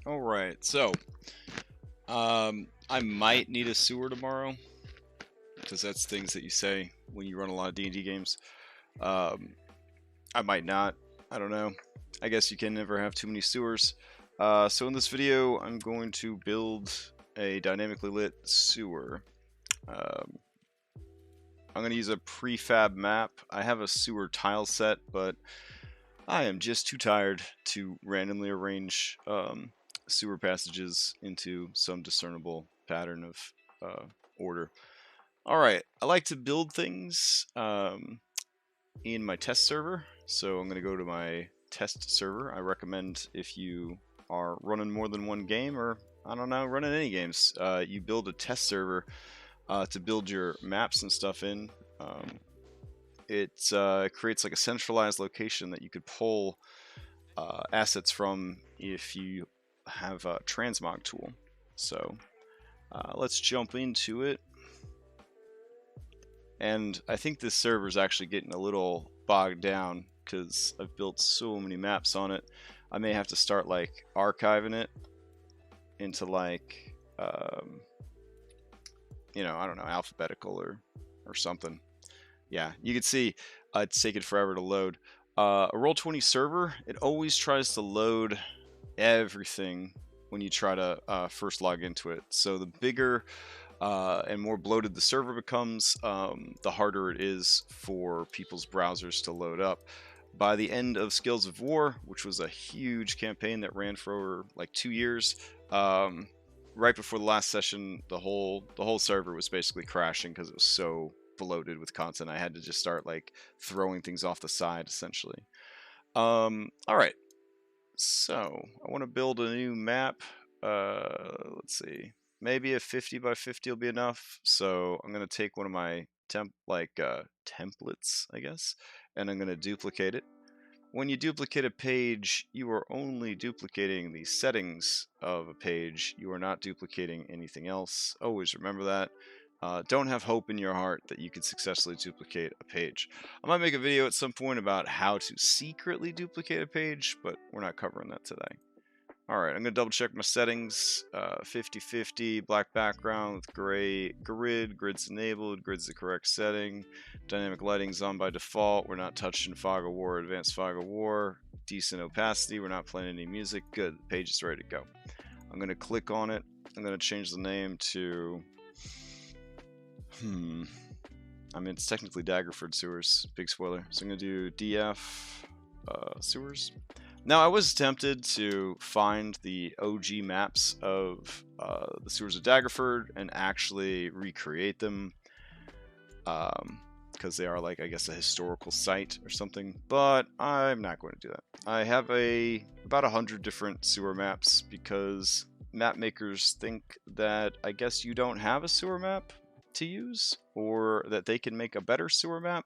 Alright, so I might need a sewer tomorrow, because that's things that you say when you run a lot of D&D games. I might not. I don't know. I guess you can never have too many sewers. So in this video, I'm going to build a dynamically lit sewer. I'm going to use a prefab map. I have a sewer tile set, but I am just too tired to randomly arrange sewer passages into some discernible pattern of order. Alright, I like to build things in my test server, so I'm going to go to my test server. I recommend if you are running more than one game, or I don't know, running any games, you build a test server to build your maps and stuff in. It creates like a centralized location that you could pull assets from if you have a transmog tool. So let's jump into it. And I think this server is actually getting a little bogged down because I've built so many maps on it. I may have to start like archiving it into like you know, I don't know, alphabetical or something. Yeah, you can see it's taken forever to load. A Roll20 server, it always tries to load everything when you try to first log into it. So the bigger and more bloated the server becomes, the harder it is for people's browsers to load up. By the end of Scales of War, which was a huge campaign that ran for over like 2 years, right before the last session, the whole server was basically crashing because it was so bloated with content. I had to just start like throwing things off the side essentially. All right, so I want to build a new map. Let's see, maybe a 50 by 50 will be enough. So I'm gonna take one of my templates, I guess, and I'm gonna duplicate it. When you duplicate a page, you are only duplicating the settings of a page. You are not duplicating anything else. Always remember that. Don't have hope in your heart that you could successfully duplicate a page. I might make a video at some point about how to secretly duplicate a page, but we're not covering that today. Alright, I'm going to double check my settings. 50-50, black background with gray grid. Grid's enabled. Grid's the correct setting. Dynamic lighting's on by default. We're not touching Fog of War, Advanced Fog of War. Decent opacity. We're not playing any music. Good. The page is ready to go. I'm going to click on it. I'm going to change the name to... I mean, it's technically Daggerford Sewers. Big spoiler. So I'm going to do DF Sewers. Now, I was tempted to find the OG maps of the sewers of Daggerford and actually recreate them, because they are like, I guess, a historical site or something, but I'm not going to do that. I have about 100 different sewer maps because map makers think that, I guess, you don't have a sewer map to use, or that they can make a better sewer map.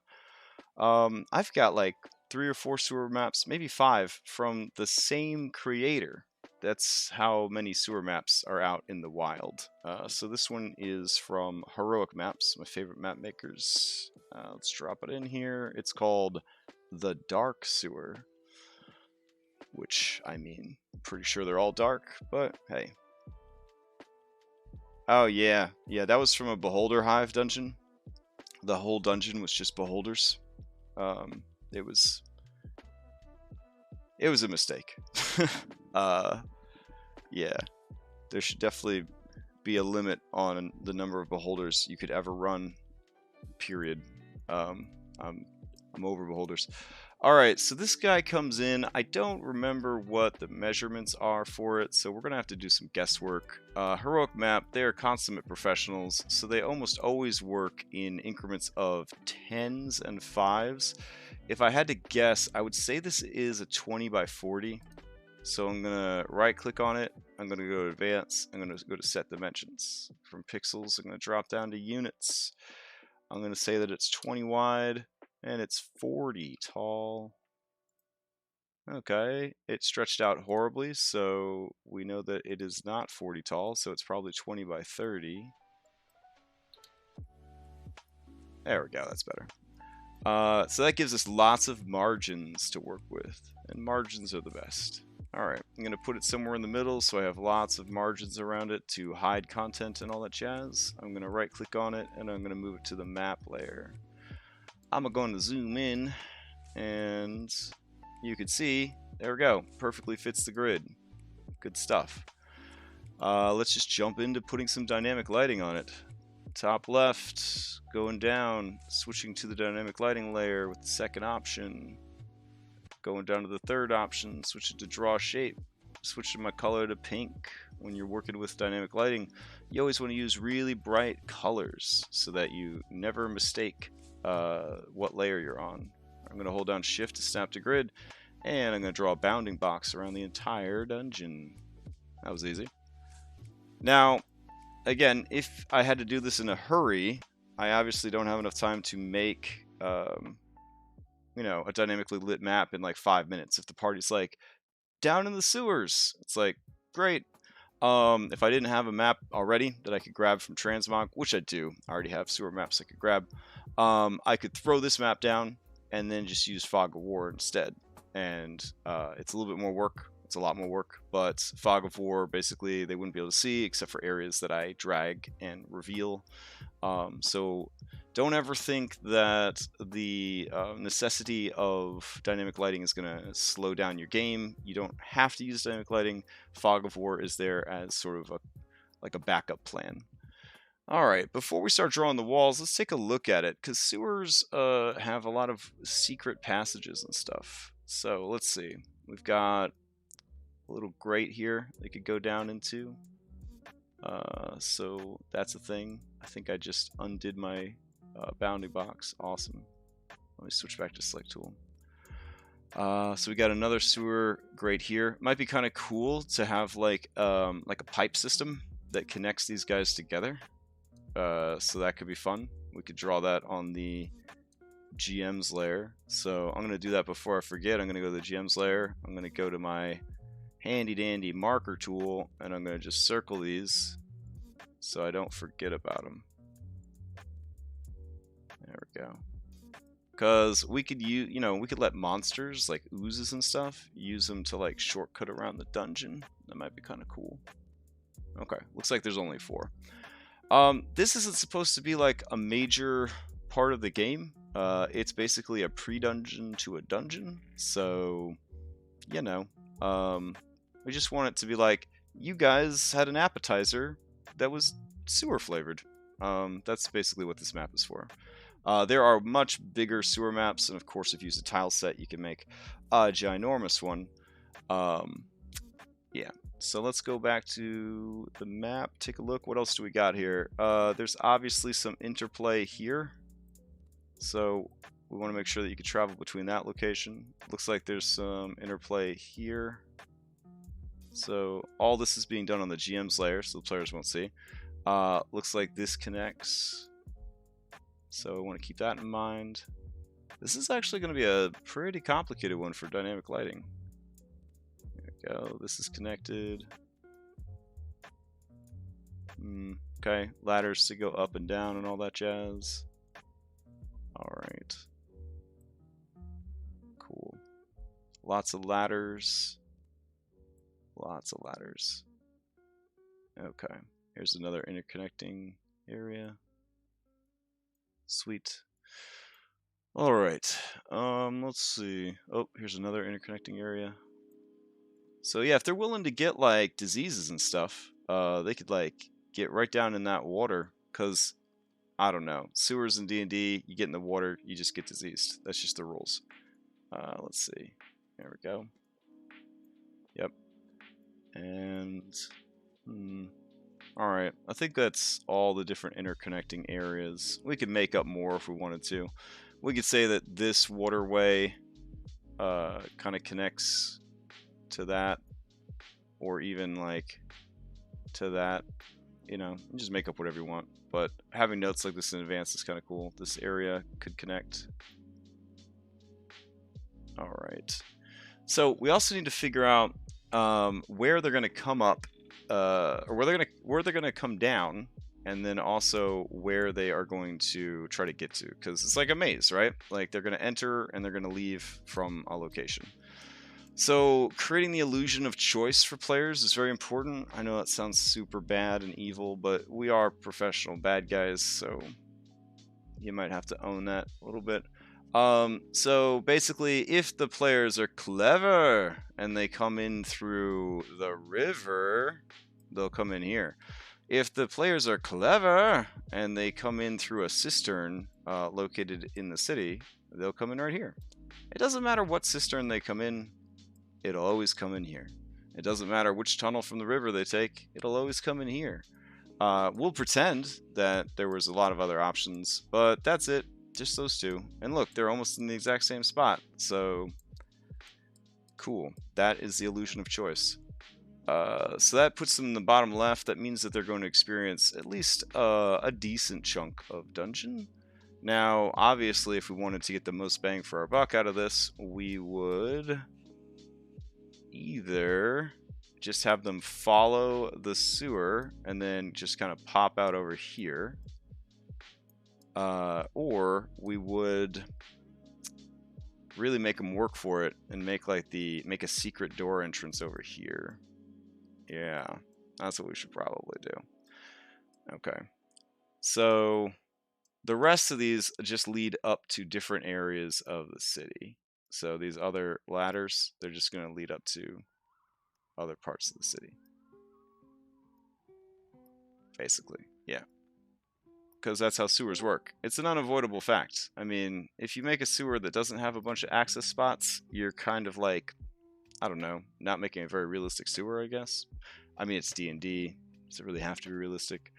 I've got like 3 or 4 sewer maps, maybe 5, from the same creator. That's how many sewer maps are out in the wild. So this one is from Heroic Maps, my favorite map makers. Let's drop it in here. It's called the Dark Sewer, which, I mean, pretty sure they're all dark, but hey. Oh yeah, that was from a Beholder Hive dungeon. The whole dungeon was just beholders. It was a mistake. Yeah, there should definitely be a limit on the number of beholders you could ever run, period. I'm over beholders. Alright, so this guy comes in. I don't remember what the measurements are for it, so we're going to have to do some guesswork. Heroic Map, they are consummate professionals, so they almost always work in increments of 10s and 5s. If I had to guess, I would say this is a 20 by 40. So I'm going to right click on it. I'm going to go to Advanced. I'm going to go to Set Dimensions. From pixels, I'm going to drop down to units. I'm going to say that it's 20 wide and it's 40 tall. Okay, it stretched out horribly, so we know that it is not 40 tall, so it's probably 20 by 30. There we go, that's better. So that gives us lots of margins to work with, and margins are the best. Alright, I'm going to put it somewhere in the middle so I have lots of margins around it to hide content and all that jazz. I'm going to right click on it and I'm going to move it to the map layer. I'm going to zoom in and you can see, there we go, perfectly fits the grid. Good stuff. Let's just jump into putting some dynamic lighting on it. Top left, going down, switching to the dynamic lighting layer with the second option. Going down to the third option, switching to draw shape, switching my color to pink. When you're working with dynamic lighting, you always want to use really bright colors so that you never mistake what layer you're on. I'm going to hold down shift to snap to grid, and I'm going to draw a bounding box around the entire dungeon. That was easy. Now, again, if I had to do this in a hurry, I obviously don't have enough time to make you know, a dynamically lit map in like 5 minutes. If the party's like, down in the sewers, it's like, great. If I didn't have a map already that I could grab from Transmog, which I do, I already have sewer maps I could grab, I could throw this map down and then just use Fog of War instead. And it's a little bit more work. It's a lot more work, but Fog of War, basically, they wouldn't be able to see except for areas that I drag and reveal. So don't ever think that the necessity of dynamic lighting is going to slow down your game. You don't have to use dynamic lighting. Fog of War is there as sort of a backup plan. Alright, before we start drawing the walls, let's take a look at it, because sewers have a lot of secret passages and stuff. So let's see. We've got a little grate here they could go down into. So that's a thing. I think I just undid my bounding box. Awesome. Let me switch back to select tool. So we got another sewer grate here. Might be kind of cool to have like a pipe system that connects these guys together. So that could be fun. We could draw that on the GM's layer. So I'm going to do that before I forget. I'm going to go to the GM's layer. I'm going to go to my handy dandy marker tool and I'm going to just circle these so I don't forget about them. There we go. Because we could use, you know, we could let monsters like oozes and stuff use them to like shortcut around the dungeon. That might be kind of cool. Okay, looks like there's only 4. This isn't supposed to be like a major part of the game. It's basically a pre-dungeon to a dungeon. So, you know, we just want it to be like, you guys had an appetizer that was sewer flavored. That's basically what this map is for. There are much bigger sewer maps, and of course if you use a tile set you can make a ginormous one. Yeah, so let's go back to the map, take a look. What else do we got here? There's obviously some interplay here, so we want to make sure that you can travel between that location. Looks like there's some interplay here. So all this is being done on the GM's layer, so the players won't see. Looks like this connects. So I want to keep that in mind. This is actually going to be a pretty complicated one for dynamic lighting. There we go. This is connected. Okay, ladders to go up and down and all that jazz. Alright. Cool. Lots of ladders. Lots of ladders. Okay. Here's another interconnecting area. Sweet. Alright. Let's see. Oh, here's another interconnecting area. So yeah, if they're willing to get like diseases and stuff, they could like get right down in that water, because I don't know, sewers in D&D, you get in the water, you just get diseased. That's just the rules. Let's see. There we go. Yep. And alright, I think that's all the different interconnecting areas. We could make up more if we wanted to. We could say that this waterway kind of connects to that, or even like to that. You know, you just make up whatever you want. But having notes like this in advance is kind of cool. This area could connect. Alright. So we also need to figure out where they're going to come up, or where they're going to come down, and then also where they are going to try to get to, because it's like a maze, right? Like they're going to enter and they're going to leave from a location. So creating the illusion of choice for players is very important. I know that sounds super bad and evil, but we are professional bad guys, so you might have to own that a little bit. So basically, if the players are clever and they come in through the river, they'll come in here. If the players are clever and they come in through a cistern located in the city, they'll come in right here. It doesn't matter what cistern they come in, it'll always come in here. It doesn't matter which tunnel from the river they take, it'll always come in here. We'll pretend that there was a lot of other options, but that's it. Just those two. And look, they're almost in the exact same spot. So, cool. That is the illusion of choice. So that puts them in the bottom left. That means that they're going to experience at least a decent chunk of dungeon. Now, obviously, if we wanted to get the most bang for our buck out of this, we would either just have them follow the sewer and then just kind of pop out over here. Or we would really make them work for it and make a secret door entrance over here. Yeah, that's what we should probably do. Okay. So the rest of these just lead up to different areas of the city. So these other ladders, they're just going to lead up to other parts of the city. Basically, yeah. Because that's how sewers work. It's an unavoidable fact. I mean, if you make a sewer that doesn't have a bunch of access spots, you're kind of like, I don't know, not making a very realistic sewer, I guess. I mean, it's D&D. Does it really have to be realistic?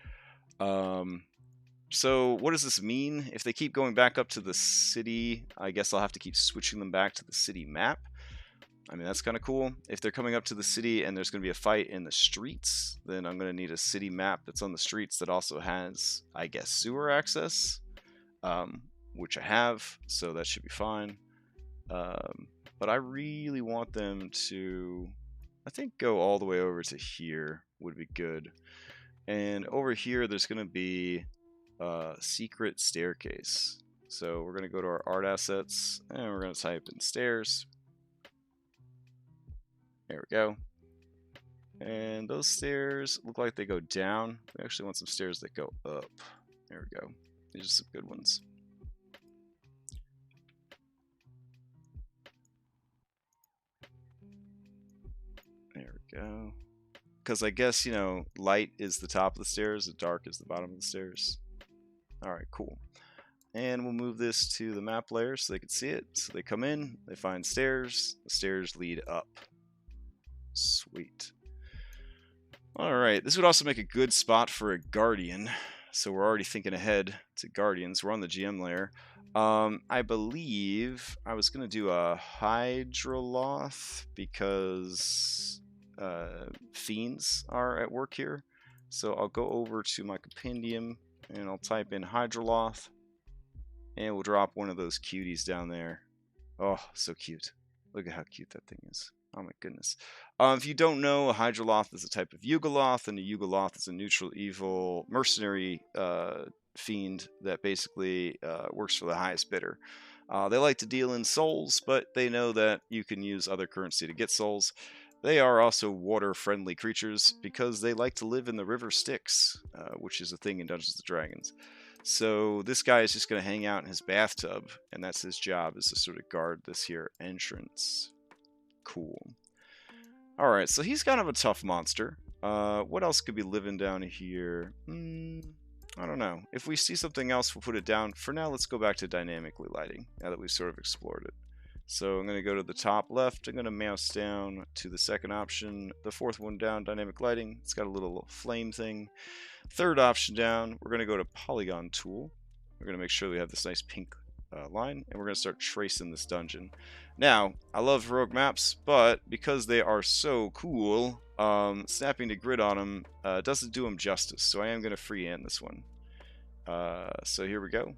So what does this mean? If they keep going back up to the city, I guess I'll have to keep switching them back to the city map. I mean, that's kind of cool. If they're coming up to the city and there's going to be a fight in the streets, then I'm going to need a city map that's on the streets that also has, I guess, sewer access, which I have, so that should be fine. But I really want them to, I think, go all the way over to here would be good. And over here, there's going to be a secret staircase. So we're going to go to our art assets, and we're going to type in stairs. There we go. And those stairs look like they go down. We actually want some stairs that go up. There we go. These are some good ones. There we go. Because I guess, you know, light is the top of the stairs, and dark is the bottom of the stairs. Alright, cool. And we'll move this to the map layer so they can see it. So they come in, they find stairs, the stairs lead up. Sweet. Alright, this would also make a good spot for a guardian. So we're already thinking ahead to guardians. We're on the GM layer. I believe I was going to do a Hydroloth because fiends are at work here. So I'll go over to my compendium and I'll type in Hydroloth. And we'll drop one of those cuties down there. Oh, so cute. Look at how cute that thing is. Oh my goodness. If you don't know, a Hydroloth is a type of Yugoloth, and a Yugoloth is a neutral evil mercenary fiend that basically works for the highest bidder. They like to deal in souls, but they know that you can use other currency to get souls. They are also water-friendly creatures because they like to live in the river Styx, which is a thing in Dungeons & Dragons. So this guy is just going to hang out in his bathtub, and that's his job, is to sort of guard this here entrance. Cool. Alright, so he's kind of a tough monster. What else could be living down here? I don't know. If we see something else, we'll put it down. For now, let's go back to dynamically lighting, now that we've sort of explored it. So I'm going to go to the top left. I'm going to mouse down to the second option. The fourth one down, dynamic lighting. It's got a little flame thing. Third option down, we're going to go to polygon tool. We're going to make sure we have this nice pink line, and we're going to start tracing this dungeon. Now, I love rogue maps, but because they are so cool, snapping the grid on them doesn't do them justice, so I am going to freehand this one. So here we go.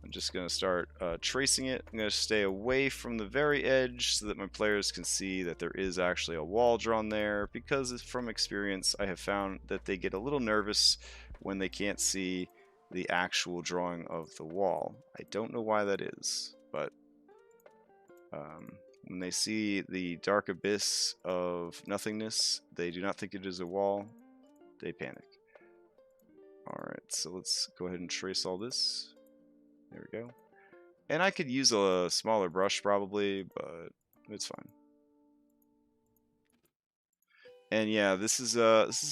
I'm just going to start tracing it. I'm going to stay away from the very edge so that my players can see that there is actually a wall drawn there, because from experience I have found that they get a little nervous when they can't see the actual drawing of the wall. I don't know why that is, but When they see the dark abyss of nothingness, they do not think it is a wall. They panic. Alright, so let's go ahead and trace all this. There we go. And I could use a smaller brush probably, but it's fine. And yeah, this is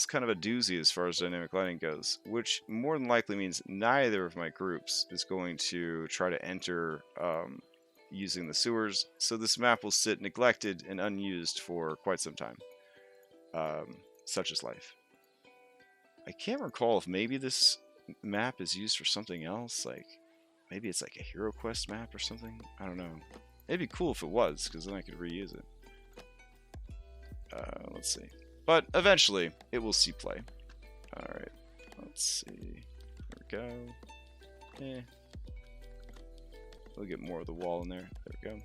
kind of a doozy as far as dynamic lighting goes, which more than likely means neither of my groups is going to try to enter using the sewers, so this map will sit neglected and unused for quite some time. Such is life. I can't recall if maybe this map is used for something else, like maybe it's like a Hero Quest map or something. I don't know. It'd be cool if it was, because then I could reuse it. Let's see. But eventually, it will see play. Alright, let's see. There we go. We'll get more of the wall in there. There we go.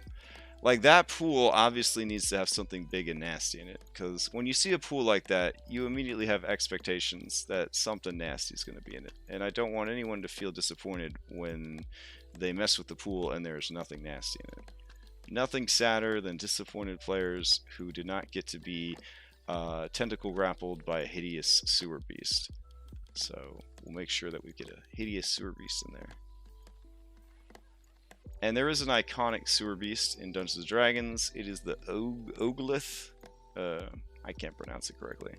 Like, that pool obviously needs to have something big and nasty in it, because when you see a pool like that, you immediately have expectations that something nasty is going to be in it. And I don't want anyone to feel disappointed when they mess with the pool and there's nothing nasty in it. Nothing sadder than disappointed players who did not get to be tentacle grappled by a hideous sewer beast. So we'll make sure that we get a hideous sewer beast in there. And there is an iconic sewer beast in Dungeons & Dragons. It is the Ogolith. I can't pronounce it correctly.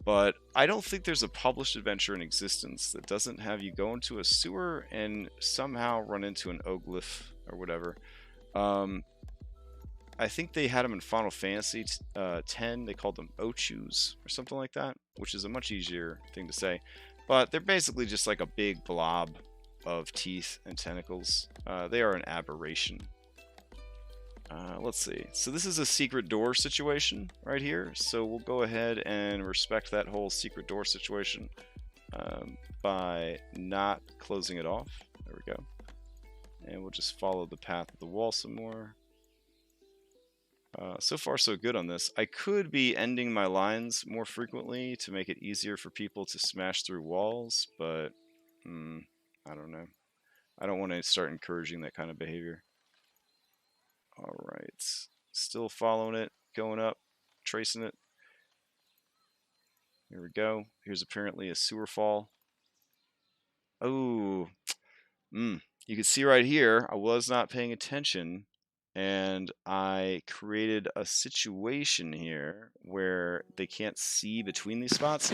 But I don't think there's a published adventure in existence that doesn't have you go into a sewer and somehow run into an Ogolith or whatever. I think they had them in Final Fantasy X. They called them Ochus or something like that, which is a much easier thing to say. But they're basically just like a big blob of teeth and tentacles. They are an aberration. Let's see. So this is a secret door situation right here. So we'll go ahead and respect that whole secret door situation by not closing it off. There we go. And we'll just follow the path of the wall some more. So far so good on this. I could be ending my lines more frequently to make it easier for people to smash through walls, but I don't know. I don't want to start encouraging that kind of behavior. Alright, still following it, going up, tracing it. Here we go. Here's apparently a sewer fall. Oh, you can see right here, I was not paying attention, and I created a situation here where they can't see between these spots.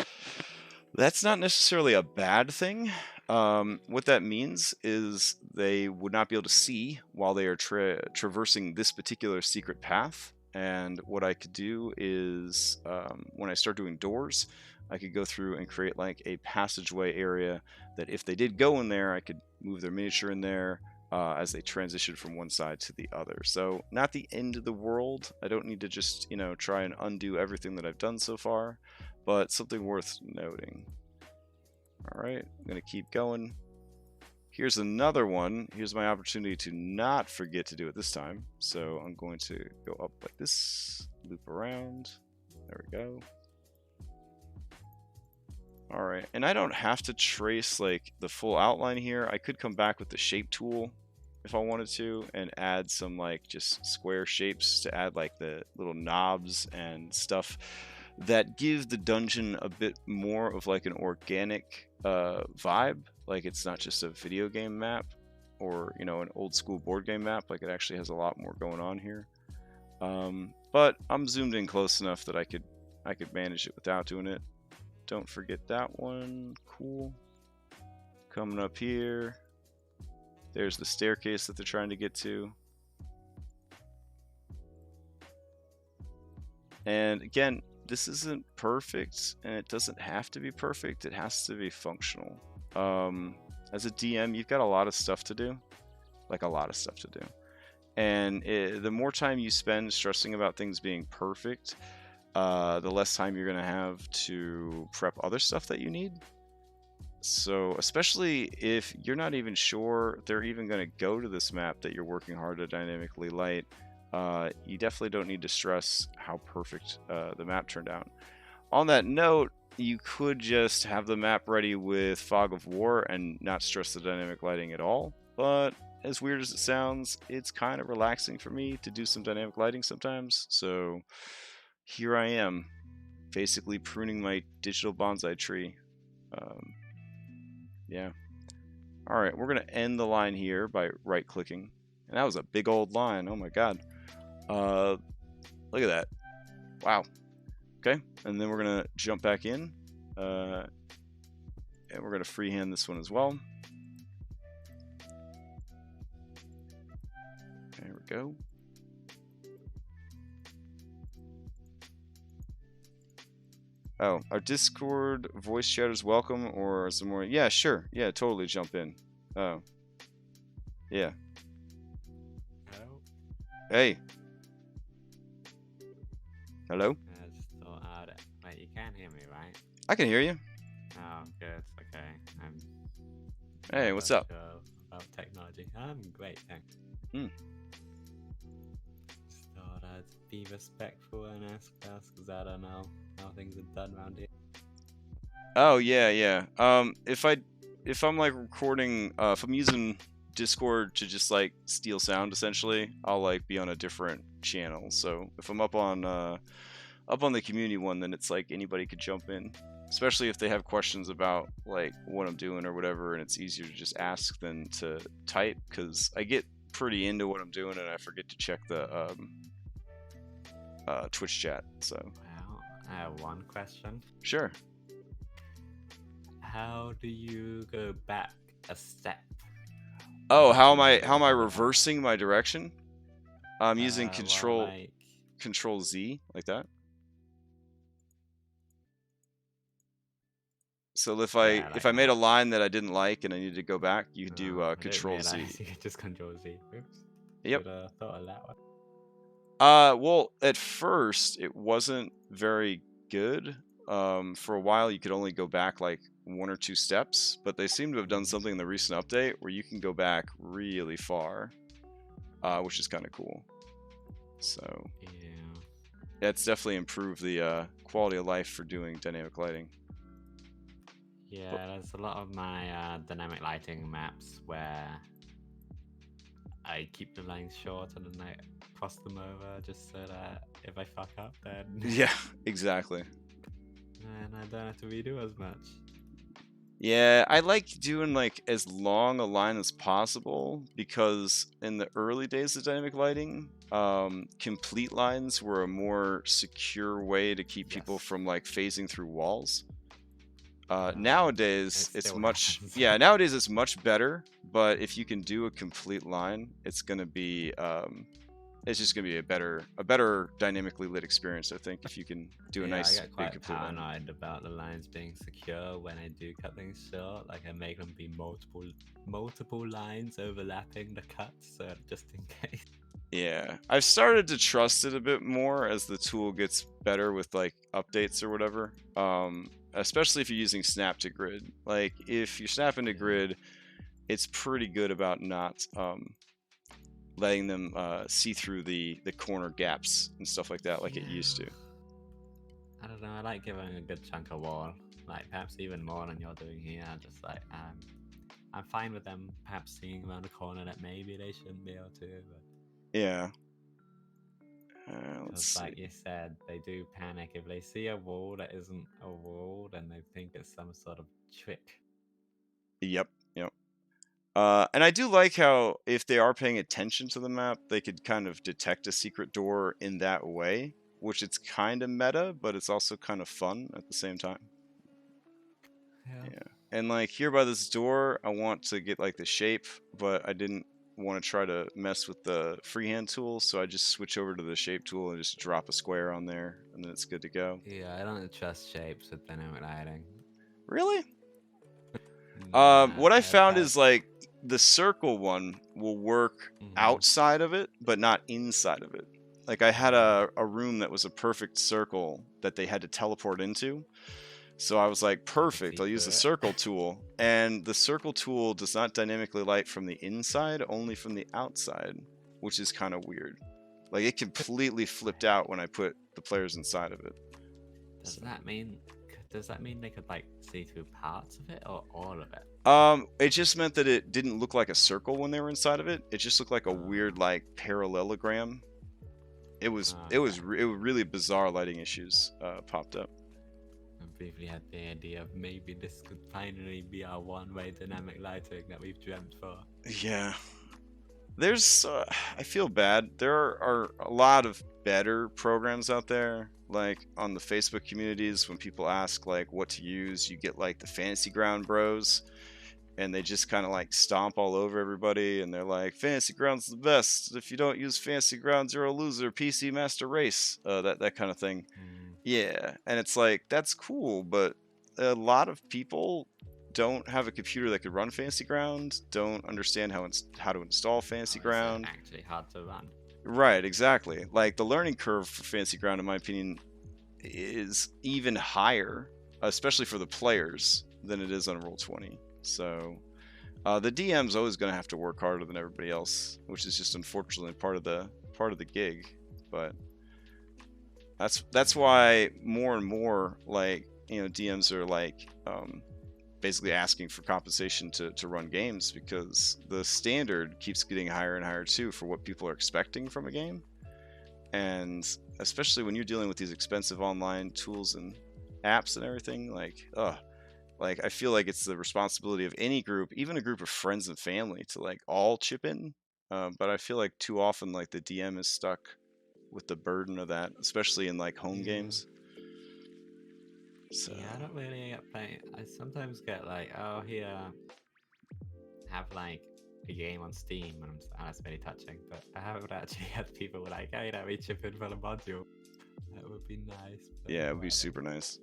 That's not necessarily a bad thing. What that means is they would not be able to see while they are traversing this particular secret path. And what I could do is, when I start doing doors, I could go through and create like a passageway area that if they did go in there, I could move their miniature in there as they transition from one side to the other. So not the end of the world. I don't need to just, you know, try and undo everything that I've done so far, but something worth noting. All right, I'm going to keep going. Here's another one. Here's my opportunity to not forget to do it this time. So I'm going to go up like this, loop around. There we go. All right, and I don't have to trace like the full outline here. I could come back with the shape tool if I wanted to and add some like just square shapes to add like the little knobs and stuff that give the dungeon a bit more of like an organic vibe. Like it's not just a video game map or, you know, an old school board game map. Like it actually has a lot more going on here. But I'm zoomed in close enough that I could manage it without doing it. Don't forget that one. Cool. Coming up here. There's the staircase that they're trying to get to. And again, this isn't perfect, and it doesn't have to be perfect. It has to be functional. As a DM, you've got a lot of stuff to do. Like a lot of stuff to do. And the more time you spend stressing about things being perfect, the less time you're going to have to prep other stuff that you need. So especially if you're not even sure they're even going to go to this map that you're working hard to dynamically light, you definitely don't need to stress how perfect the map turned out. On that note, you could just have the map ready with Fog of War and not stress the dynamic lighting at all, but as weird as it sounds, it's kind of relaxing for me to do some dynamic lighting sometimes. So here I am, basically pruning my digital bonsai tree. Yeah. All right, we're gonna end the line here by right-clicking, and that was a big old line. Oh my god. Look at that. Wow. Okay, and then we're gonna jump back in, and we're gonna freehand this one as well. There we go. Oh, our Discord voice chat is welcome, or some more? Yeah, sure. Yeah, totally jump in. Oh. Yeah. Hello? Hey. Hello? I just thought I'd... Wait, you can hear me, right? I can hear you. Oh, good. Okay. I'm... Hey, what's up? Sure about technology. I'm great, thanks. Just thought I'd be respectful and ask us, because I don't know how things are done around here. Oh, yeah. If I'm like recording, if I'm using Discord to just like steal sound, essentially, I'll like be on a different channel. So if I'm up on the community one, then it's like anybody could jump in, especially if they have questions about like what I'm doing or whatever, and it's easier to just ask than to type, because I get pretty into what I'm doing and I forget to check the Twitch chat. So Well, I have one question. sure. How do you go back a step? Oh, how am I reversing my direction? I'm using Well, Control Z, like that. So if I made a line that I didn't like and I needed to go back, you do Control Z. You could just Control Z. Oops. Yep. Should have thought of that one. Well, at first it wasn't very good. For a while you could only go back like 1 or 2 steps, but they seem to have done something in the recent update where you can go back really far, which is kind of cool. So yeah, it's definitely improved the quality of life for doing dynamic lighting. Yeah, there's a lot of my dynamic lighting maps where I keep the lines short and then I cross them over just so that if I fuck up, then yeah, exactly. And I don't have to redo as much. Yeah, I like doing like as long a line as possible, because in the early days of dynamic lighting, complete lines were a more secure way to keep people from like phasing through walls. Nowadays it's much nowadays it's much better, but if you can do a complete line, it's gonna be it's just gonna be a better dynamically lit experience, I think, if you can do a nice I get big quite paranoid about the lines being secure when I do cut things short. Like I make them be multiple lines overlapping the cuts, so just in case. Yeah, I've started to trust it a bit more as the tool gets better with like updates or whatever. Especially if you're using snap to grid. Like if you're snapping to grid, it's pretty good about not letting them see through the corner gaps and stuff like that, like it used to. I don't know. I like giving a good chunk of wall, like perhaps even more than you're doing here. Just like I'm fine with them perhaps seeing around the corner that maybe they shouldn't be able to. But... Yeah. Let's see. Like you said, they do panic if they see a wall that isn't a wall, then they think it's some sort of trick. Yep. And I do like how if they are paying attention to the map, they could kind of detect a secret door in that way, which it's kind of meta, but it's also kind of fun at the same time. Yeah. And like here by this door, I want to get like the shape, but I didn't want to try to mess with the freehand tool, so I just switch over to the shape tool and just drop a square on there, and then it's good to go. Yeah, I don't trust shapes with dynamic lighting. Really? What I found is like the circle one will work outside of it, but not inside of it. Like I had a room that was a perfect circle that they had to teleport into. So I was like, perfect, I'll use the circle tool. And the circle tool does not dynamically light from the inside, only from the outside, which is kind of weird. Like it completely flipped out when I put the players inside of it. Does that mean does that mean they could like see through parts of it or all of it? It just meant that it didn't look like a circle when they were inside of it. It just looked like a weird like parallelogram. It was really bizarre lighting issues popped up. I briefly had the idea of maybe this could finally be our one-way dynamic lighting that we've dreamt for. Yeah. There's, I feel bad. There are a lot of better programs out there. Like on the Facebook communities, when people ask like what to use, you get like the Fantasy Ground Bros, and they just kind of like stomp all over everybody, and they're like, Fantasy Ground's the best. If you don't use Fantasy Grounds, you're a loser. PC Master Race, that kind of thing. Yeah, and it's like that's cool, but a lot of people don't have a computer that could run Fantasy Ground, don't understand how to install Fantasy Ground. It's actually hard to run. Right, exactly. Like the learning curve for Fantasy Ground, in my opinion, is even higher, especially for the players, than it is on Roll20. So the DM's always going to have to work harder than everybody else, which is just unfortunately part of the gig. But that's why more and more like DMs are like basically asking for compensation to run games, because the standard keeps getting higher and higher too for what people are expecting from a game. And especially when you're dealing with these expensive online tools and apps and everything, like I feel like it's the responsibility of any group, even a group of friends and family, to like all chip in. But I feel like too often like the DM is stuck with the burden of that, especially in like home games. So yeah, I don't really get playing. I sometimes get like, oh, here, have like a game on Steam, and that's very touching. But I haven't actually had people like, hey, let me chip in for the module. That would be nice. Yeah, it would be super nice.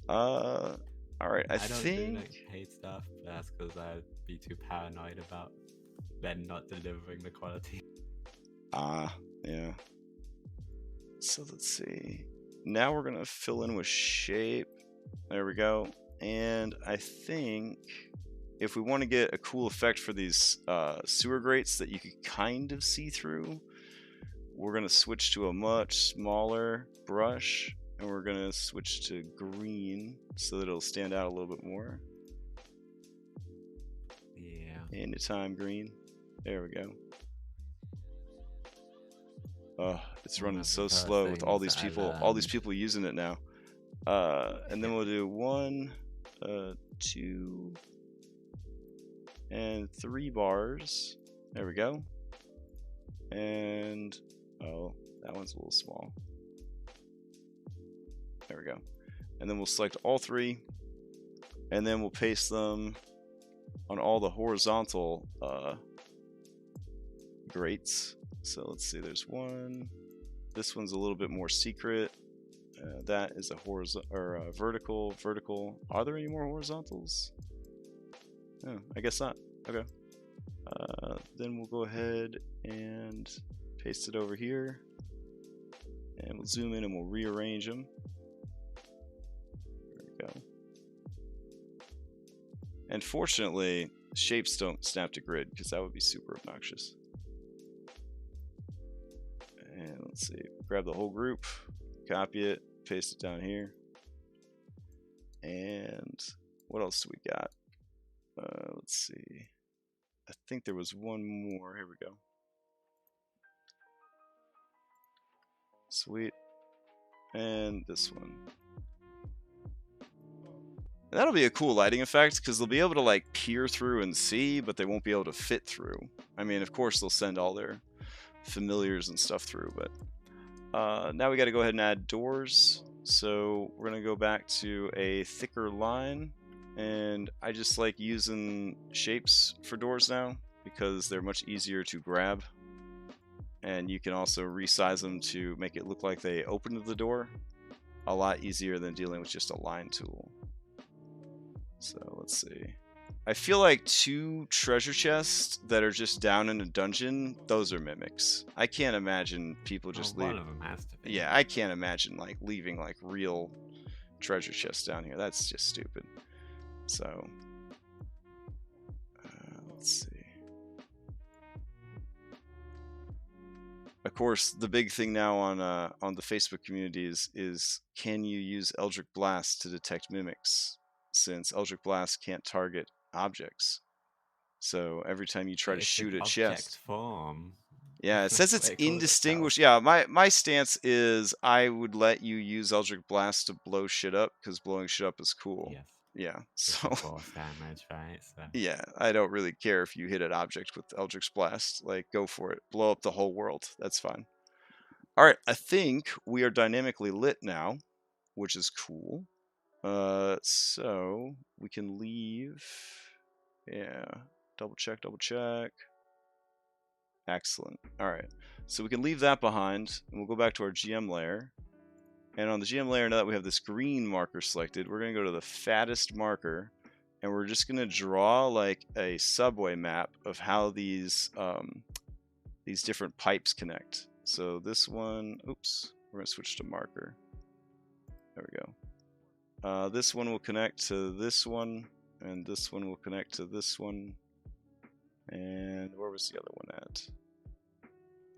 All right, I don't think do like hate stuff, but that's because I'd be too paranoid about them not delivering the quality. Yeah. So let's see. Now we're gonna fill in with shape. There we go. And I think if we want to get a cool effect for these sewer grates that you could kind of see through, we're gonna switch to a much smaller brush, and we're gonna switch to green so that it'll stand out a little bit more. Yeah. Anytime green. There we go. Oh, it's running so slow with all these people using it now. And then we'll do 1, 2, and 3 bars. There we go. And oh, that one's a little small. There we go. And then we'll select all 3, and then we'll paste them on all the horizontal grates. So let's see, there's one. This one's a little bit more secret. That is a horizontal or a vertical. Are there any more horizontals? No, I guess not. Okay. Then we'll go ahead and paste it over here, and we'll zoom in and we'll rearrange them. There we go. And fortunately, shapes don't snap to grid, because that would be super obnoxious. And let's see, grab the whole group, copy it, paste it down here. And what else do we got? Let's see. I think there was one more. Here we go. Sweet. And this one. And that'll be a cool lighting effect, because they'll be able to like peer through and see, but they won't be able to fit through. I mean, of course they'll send all their familiars and stuff through, but now we got to go ahead and add doors. So we're gonna go back to a thicker line, and I just like using shapes for doors now because they're much easier to grab, and you can also resize them to make it look like they open to the door. A lot easier than dealing with just a line tool. So let's see. I feel like 2 treasure chests that are just down in a dungeon, those are mimics. I can't imagine people just leave. One of them has to be. Yeah, I can't imagine like leaving like real treasure chests down here. That's just stupid. So let's see. of course, the big thing now on the Facebook communities is can you use Eldritch Blast to detect mimics? Since Eldritch Blast can't target objects, so every time you try to It's an shoot a object chest, form. yeah, it says That's it's what it calls itself. indistinguishable. Yeah, my stance is I would let you use Eldritch Blast to blow shit up because blowing shit up is cool. Yes, Yeah, it's a so force damage, right? So yeah, I don't really care if you hit an object with Eldritch Blast. Like, go for it, blow up the whole world. That's fine. All right, I think we are dynamically lit now, which is cool. So we can leave. Yeah, double check, double check. Excellent. All right, so we can leave that behind, and we'll go back to our GM layer. And on the GM layer, now that we have this green marker selected, we're going to go to the fattest marker, and we're just going to draw like a subway map of how these different pipes connect. So this one, oops, we're going to switch to marker. There we go. This one will connect to this one, and this one will connect to this one. And where was the other one at?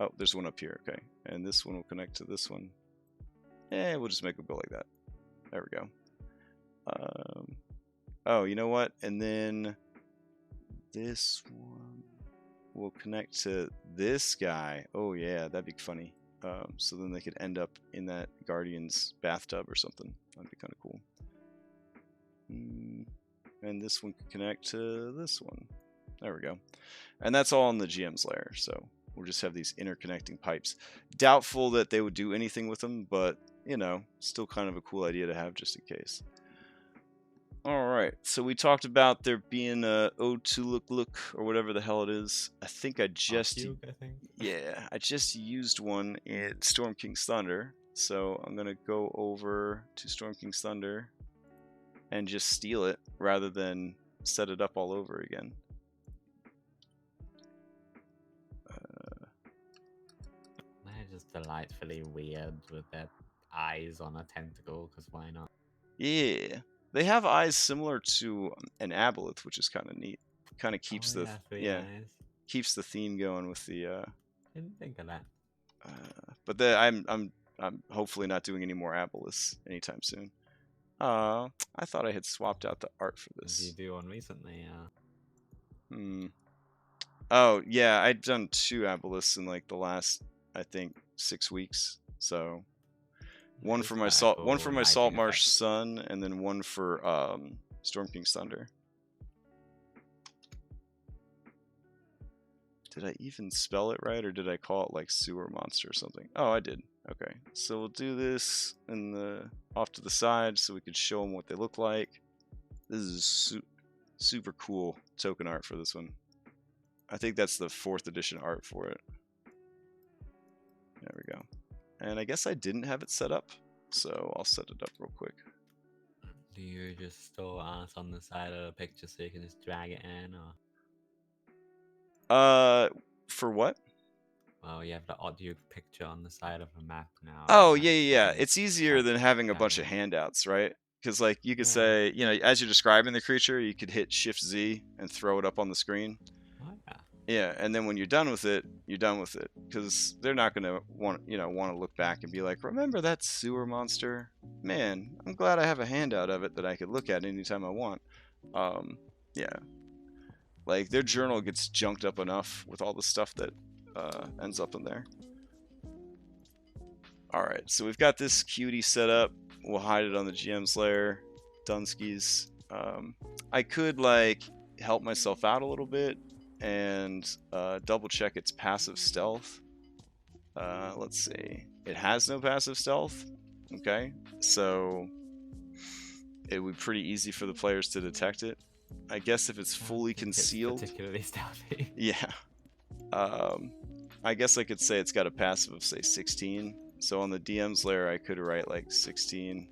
Oh, there's one up here, okay. And this one will connect to this one. We'll just make it go like that. There we go. Oh, you know what? And then this one will connect to this guy. Oh yeah, that'd be funny. So then they could end up in that Guardian's bathtub or something. That'd be kind of cool. And this one could connect to this one. There we go. And that's all in the GM's layer. So we'll just have these interconnecting pipes. Doubtful that they would do anything with them, but you know, still kind of a cool idea to have just in case. All right, so we talked about there being a ode to look or whatever the hell it is. I think I just yeah, I just used one in Storm King's Thunder. So I'm gonna go over to Storm King's Thunder and just steal it rather than set it up all over again. They're just delightfully weird with their eyes on a tentacle, because why not? Yeah, they have eyes similar to an aboleth, which is kind of neat. Kind of keeps Oh, yeah, 3 eyes. keeps the theme going with the. Didn't think of that. But I'm hopefully not doing any more aboleths anytime soon. I thought I had swapped out the art for this. Did you do one recently? Oh yeah, I'd done 2 aboleths in like the last, I think, 6 weeks. So one for my Saltmarsh Sun, and then one for Storm King's Thunder. Did I even spell it right, or did I call it like sewer monster or something? Oh, I did. Okay, so we'll do this in the off to the side so we could show them what they look like. This is super cool token art for this one. I think that's the 4th edition art for it. There we go. And I guess I didn't have it set up, so I'll set it up real quick. Do you just store art on the side of the picture so you can just drag it in, or? For what? Well, you have the audio picture on the side of a map now. Oh, yeah. It's easier than having a bunch of handouts, right? Because, like, you could say, you know, as you're describing the creature, you could hit Shift-Z and throw it up on the screen. Oh, yeah. Yeah, and then when you're done with it, you're done with it. Because they're not going to want to look back and be like, remember that sewer monster? Man, I'm glad I have a handout of it that I could look at anytime I want. Yeah. Like, their journal gets junked up enough with all the stuff that ends up in there. Alright, so we've got this cutie set up. We'll hide it on the GM's layer. Dunskies. I could, like, help myself out a little bit and double check its passive stealth. Let's see. It has no passive stealth. Okay, so it would be pretty easy for the players to detect it. I guess if it's fully concealed. It's particularly stealthy. Yeah. I guess I could say it's got a passive of, say, 16. So on the DM's layer, I could write like 16.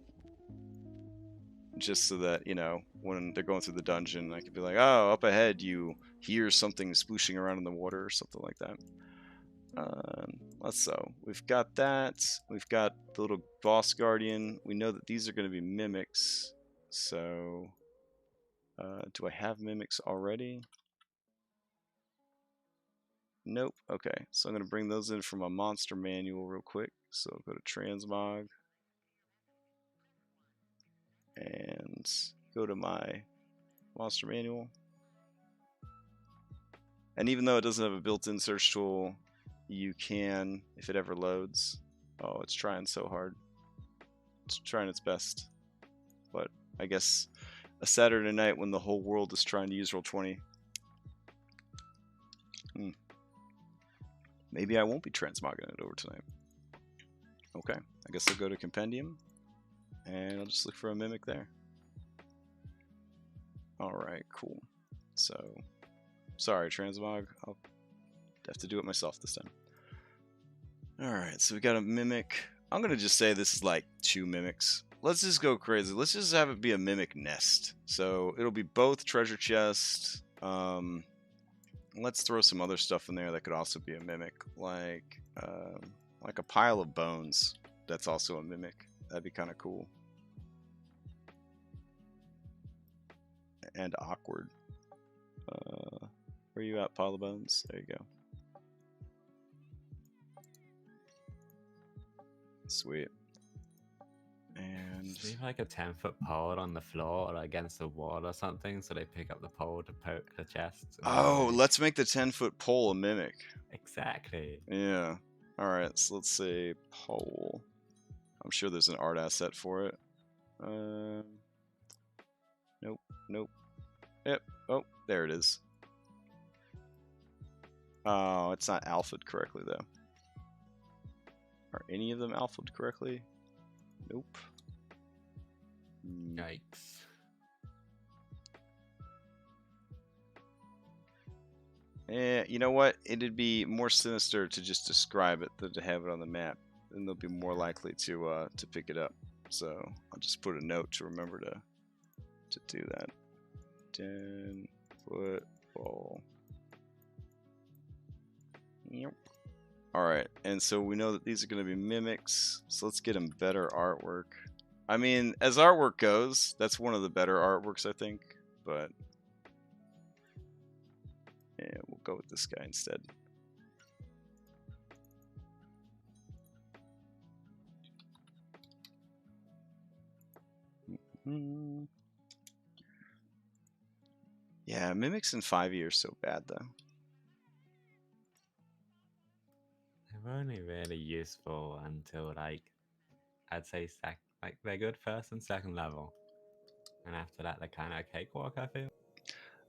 Just so that, you know, when they're going through the dungeon, I could be like, oh, up ahead, you hear something splooshing around in the water or something like that. So we've got that. We've got the little boss guardian. We know that these are going to be mimics. So do I have mimics already? Nope. Okay, so I'm going to bring those in from my monster manual real quick. So I'll go to transmog and go to my monster manual. And even though it doesn't have a built-in search tool, you can, if it ever loads. Oh, it's trying so hard. It's trying its best. But I guess a Saturday night when the whole world is trying to use Roll20. Maybe I won't be transmogging it over tonight. Okay, I guess I'll go to Compendium, and I'll just look for a Mimic there. Alright, cool. So, sorry, Transmog. I'll have to do it myself this time. Alright, so we got a Mimic. I'm going to just say this is like 2 Mimics. Let's just go crazy. Let's just have it be a Mimic nest. So, it'll be both treasure chest. Let's throw some other stuff in there that could also be a Mimic. Like a pile of bones. That's also a Mimic. That'd be kind of cool. And awkward. Where you at, pile of bones? There you go. Sweet. And leave like a 10-foot pole on the floor or against the wall or something, so they pick up the pole to poke the chest. oh, let's make the 10-foot pole a Mimic. Exactly. Yeah. All right. So let's say pole. I'm sure there's an art asset for it. Nope. Nope. Yep. Oh, there it is. Oh, it's not alphaed correctly, though. Are any of them alphaed correctly? Nope. Yikes. You know what? It'd be more sinister to just describe it than to have it on the map. Then they'll be more likely to pick it up. So I'll just put a note to remember to do that. 10-foot pole. Yep. Alright, and so we know that these are going to be mimics, so let's get them better artwork. I mean, as artwork goes, that's one of the better artworks, I think, but yeah, we'll go with this guy instead. Yeah, mimics in 5e are so bad, though. They're only really useful until, like, I'd say they're good first and second level, and after that they're kind of a cakewalk, I feel.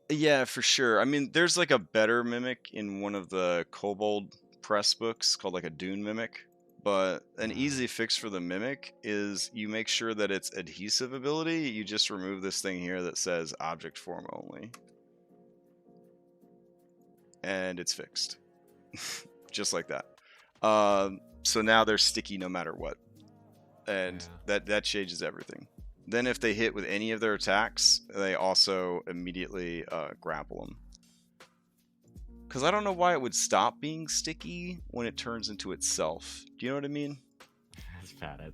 Yeah, for sure. I mean, there's like a better mimic in one of the Kobold press books called like a Dune mimic, but an easy fix for the mimic is you make sure that its adhesive ability, you just remove this thing here that says object form only. And it's fixed. Just like that. So now they're sticky no matter what. And that changes everything. Then if they hit with any of their attacks, they also immediately grapple them. Because I don't know why it would stop being sticky when it turns into itself. Do you know what I mean? That's bad.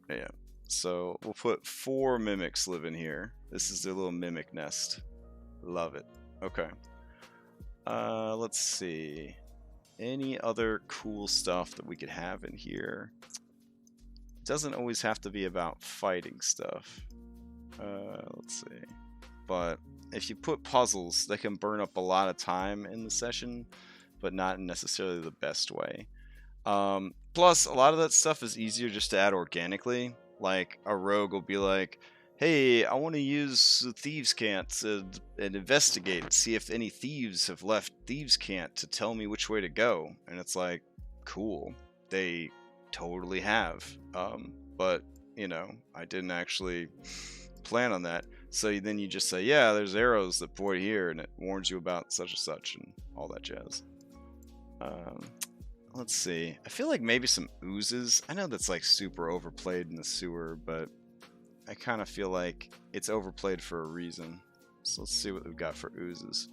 Yeah. So we'll put 4 mimics live in here. This is their little mimic nest. Love it. Okay. Let's see. Any other cool stuff that we could have in here? It doesn't always have to be about fighting stuff. Let's see. But if you put puzzles, they can burn up a lot of time in the session, but not in necessarily the best way. Plus, a lot of that stuff is easier just to add organically. Like, a rogue will be like, hey, I want to use the Thieves' Cant and investigate and see if any thieves have left Thieves' Cant to tell me which way to go. And it's like, cool. They totally have. But, you know, I didn't actually plan on that. So then you just say, yeah, there's arrows that point here, and it warns you about such and such and all that jazz. Let's see. I feel like maybe some oozes. I know that's like super overplayed in the sewer, but I kind of feel like it's overplayed for a reason. So let's see what we've got for oozes.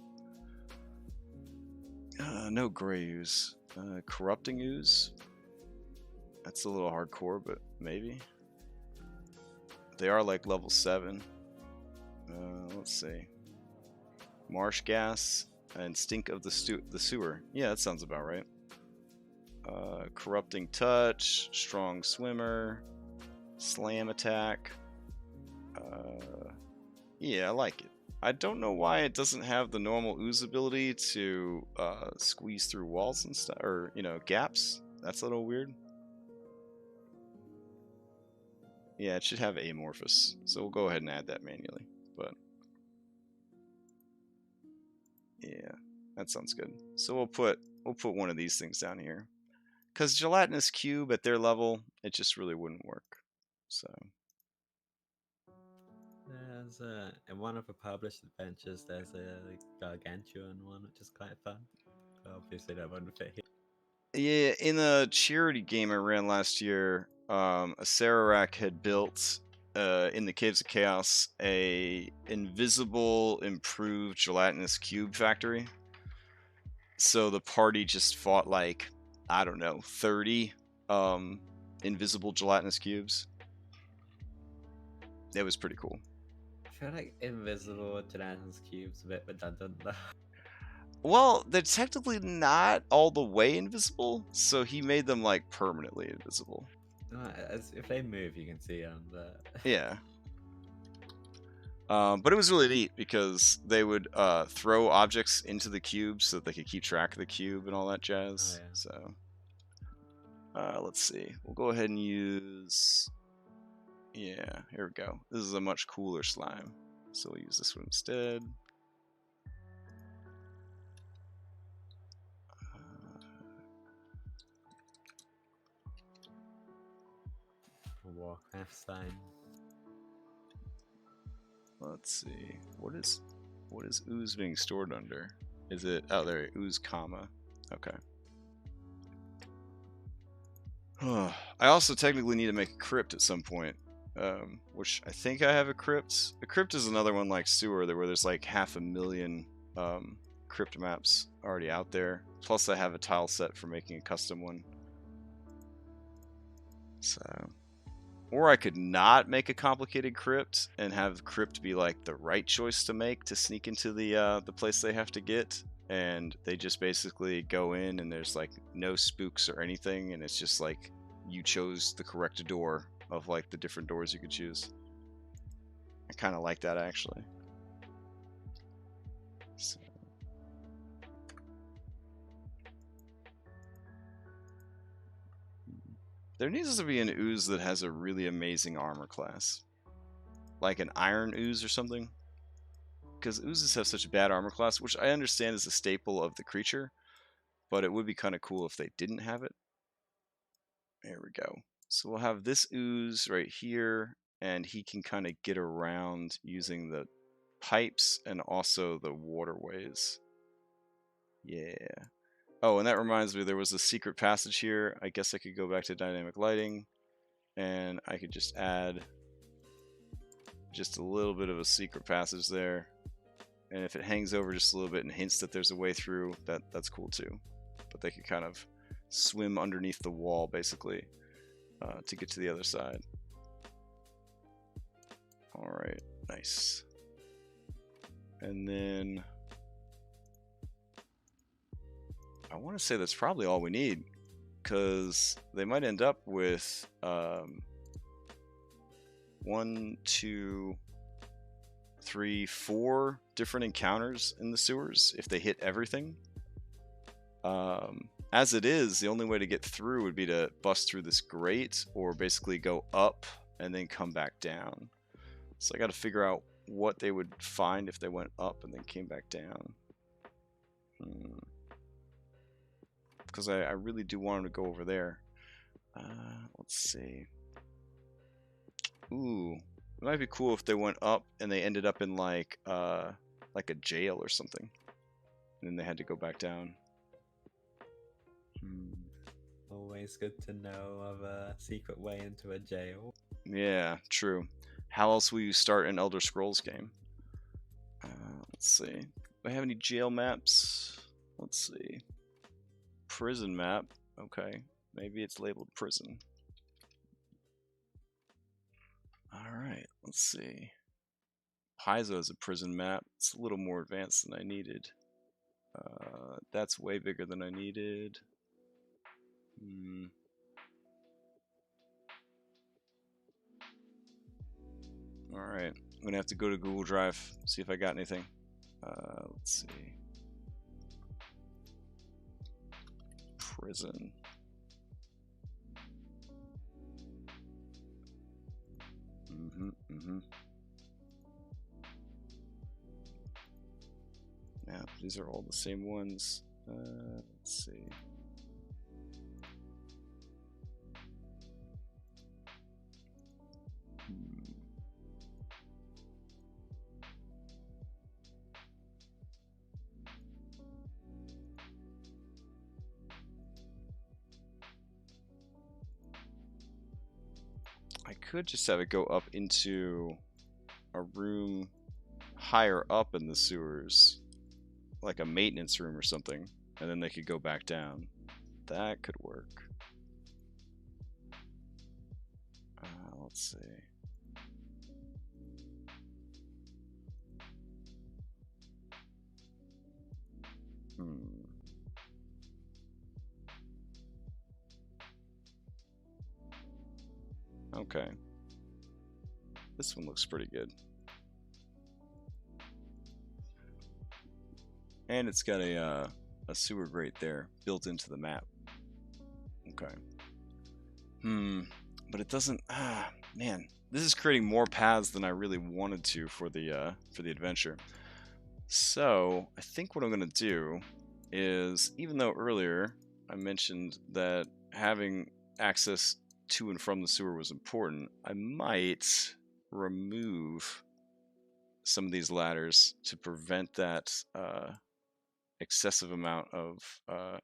No gray ooze. Corrupting ooze. That's a little hardcore, but maybe. They are like level 7. Let's see. Marsh gas. And stink of the sewer. Yeah, that sounds about right. Corrupting touch, strong swimmer, slam attack. Yeah, I like it. I don't know why it doesn't have the normal ooze ability to squeeze through walls and stuff, or gaps. That's a little weird. Yeah, it should have amorphous, so we'll go ahead and add that manually. But yeah, that sounds good. So we'll put one of these things down here, because gelatinous cube at their level, it just really wouldn't work. So There's in one of the published adventures, there's a gargantuan one, which is quite fun. But obviously, that wouldn't fit here. yeah, in a charity game I ran last year, a Sararak had built in the Caves of Chaos a invisible improved gelatinous cube factory. So the party just fought like, I don't know, 30 invisible gelatinous cubes. That was pretty cool. I feel like invisible gelatinous cubes a bit redundant though. Well, they're technically not all the way invisible, so he made them like permanently invisible. If they move, you can see them. But Yeah. But it was really neat because they would throw objects into the cube so that they could keep track of the cube and all that jazz. Oh, yeah. So let's see. We'll go ahead and use... Yeah, here we go. This is a much cooler slime. So we'll use this one instead. Warcraft sign. Let's see. What is ooze being stored under? Is it... Oh, there. Ooze comma. Okay. I also technically need to make a crypt at some point. Which I think I have a crypt. A crypt is another one like sewer where there's like 500,000 crypt maps already out there. Plus I have a tile set for making a custom one. So, or I could not make a complicated crypt and have crypt be like the right choice to make to sneak into the place they have to get, and they just basically go in and there's like no spooks or anything, and it's just like you chose the correct door of like the different doors you could choose. I kind of like that actually. So. There needs to be an ooze that has a really amazing armor class, like an iron ooze or something, because oozes have such a bad armor class, which I understand is a staple of the creature, but it would be kind of cool if they didn't have it. There we go. So we'll have this ooze right here, and he can kind of get around using the pipes and also the waterways. Yeah. Oh, and that reminds me, there was a secret passage here. I guess I could go back to dynamic lighting, and I could just add just a little bit of a secret passage there. And if it hangs over just a little bit and hints that there's a way through, that's cool too. But they could kind of swim underneath the wall, basically, to get to the other side. Alright, nice. And then... I want to say that's probably all we need, because they might end up with 1, 2, 3, 4 different encounters in the sewers if they hit everything. As it is, the only way to get through would be to bust through this grate, or basically go up and then come back down. So I got to figure out what they would find if they went up and then came back down. Because I really do want them to go over there. Let's see. Ooh, it might be cool if they went up and they ended up in like a jail or something, and then they had to go back down. Always good to know of a secret way into a jail. Yeah, true. How else will you start an Elder Scrolls game? Let's see. Do I have any jail maps? Let's see. Prison map. Okay, maybe it's labeled prison. Alright, let's see. Paizo is a prison map. It's a little more advanced than I needed. That's way bigger than I needed. Alright, I'm gonna have to go to Google Drive, see if I got anything. Let's see. Prison. Now, these are all the same ones. Let's see. I could just have it go up into a room higher up in the sewers, like a maintenance room or something, and then they could go back down. That could work. Let's see. Okay. This one looks pretty good. And it's got a sewer grate there built into the map. Okay. But it doesn't. Man, this is creating more paths than I really wanted to for the adventure. So I think what I'm gonna do is, even though earlier I mentioned that having access to and from the sewer was important, I might remove some of these ladders to prevent that excessive amount of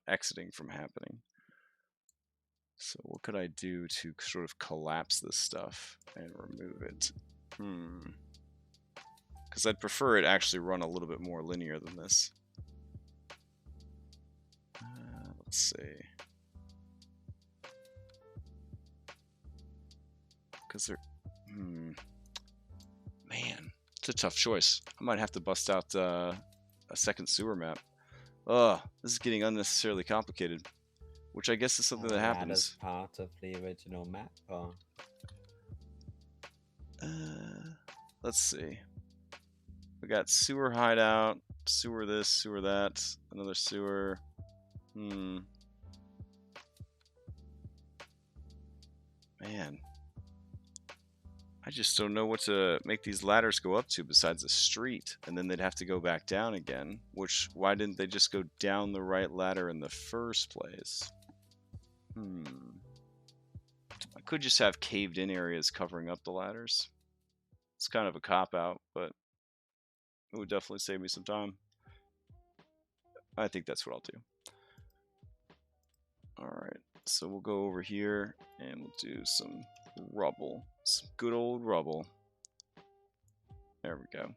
exiting from happening. So what could I do to sort of collapse this stuff and remove it? Because I'd prefer it actually run a little bit more linear than this. Let's see. Because they're... Man, it's a tough choice. I might have to bust out a second sewer map. Ugh, this is getting unnecessarily complicated. Which I guess is something that happens. As part of the original map, or? Let's see. We got sewer hideout, sewer this, sewer that, another sewer. Man. I just don't know what to make these ladders go up to besides a street, and then they'd have to go back down again, which, why didn't they just go down the right ladder in the first place? I could just have caved in areas covering up the ladders. It's kind of a cop-out, but it would definitely save me some time. I think that's what I'll do. Alright, so we'll go over here and we'll do some rubble. Some good old rubble. There we go.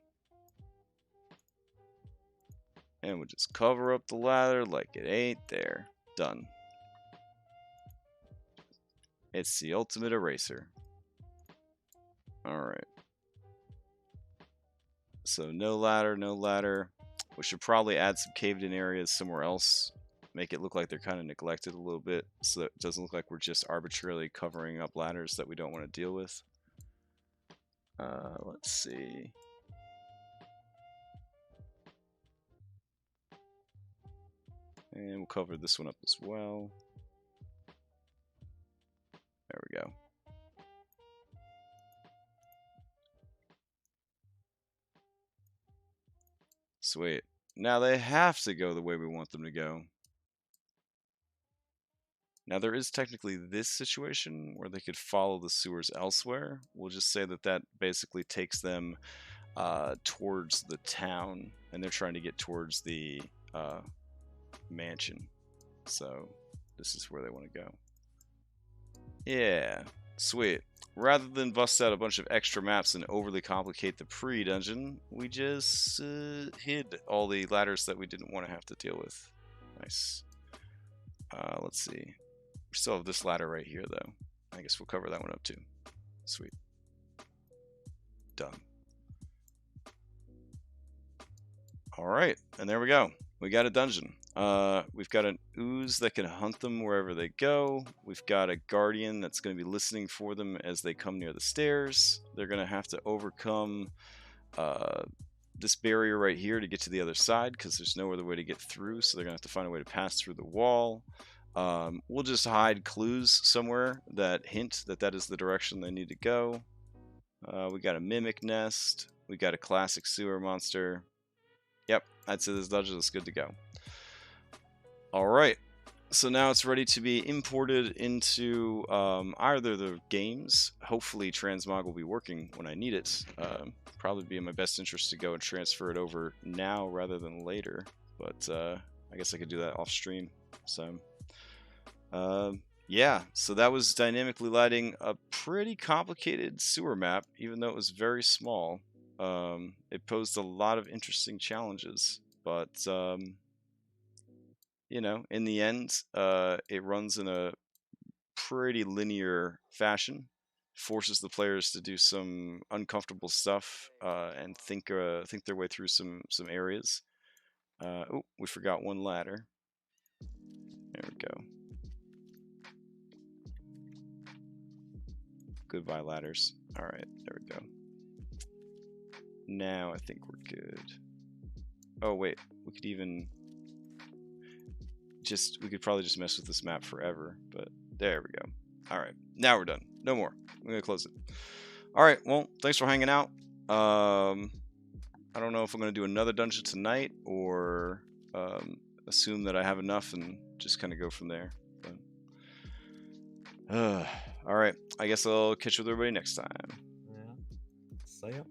And we'll just cover up the ladder like it ain't there. Done. It's the ultimate eraser. Alright. So no ladder, no ladder. We should probably add some caved in areas somewhere else. Make it look like they're kind of neglected a little bit, so that it doesn't look like we're just arbitrarily covering up ladders that we don't want to deal with. Let's see. And we'll cover this one up as well. There we go. Sweet. Now they have to go the way we want them to go. Now there is technically this situation where they could follow the sewers elsewhere. We'll just say that that basically takes them towards the town, and they're trying to get towards the mansion. So this is where they want to go. Yeah, sweet. Rather than bust out a bunch of extra maps and overly complicate the pre-dungeon, we just hid all the ladders that we didn't want to have to deal with. Nice. Let's see. We still have this ladder right here, though. I guess we'll cover that one up, too. Sweet. Done. Alright, and there we go. We got a dungeon. We've got an ooze that can hunt them wherever they go. We've got a guardian that's going to be listening for them as they come near the stairs. They're going to have to overcome this barrier right here to get to the other side because there's no other way to get through. So they're going to have to find a way to pass through the wall. We'll just hide clues somewhere that hint that that is the direction they need to go. We got a mimic nest. We got a classic sewer monster. Yep, I'd say this dungeon is good to go. Alright, so now it's ready to be imported into either the games. Hopefully Transmog will be working when I need it. Probably be in my best interest to go and transfer it over now rather than later. But I guess I could do that off stream. So yeah, so that was dynamically lighting a pretty complicated sewer map, even though it was very small. It posed a lot of interesting challenges, but you know, in the end, it runs in a pretty linear fashion, forces the players to do some uncomfortable stuff and think their way through some areas. Oh, we forgot one ladder. There we go. Goodbye ladders. All right, there we go. Now I think we're good. Oh wait, we could probably just mess with this map forever, but there we go. All right, now we're done. No more. I'm gonna close it. All right, well, thanks for hanging out. I don't know if I'm gonna do another dungeon tonight or assume that I have enough and just kind of go from there. But all right, I guess I'll catch you with everybody next time. Yeah. See ya.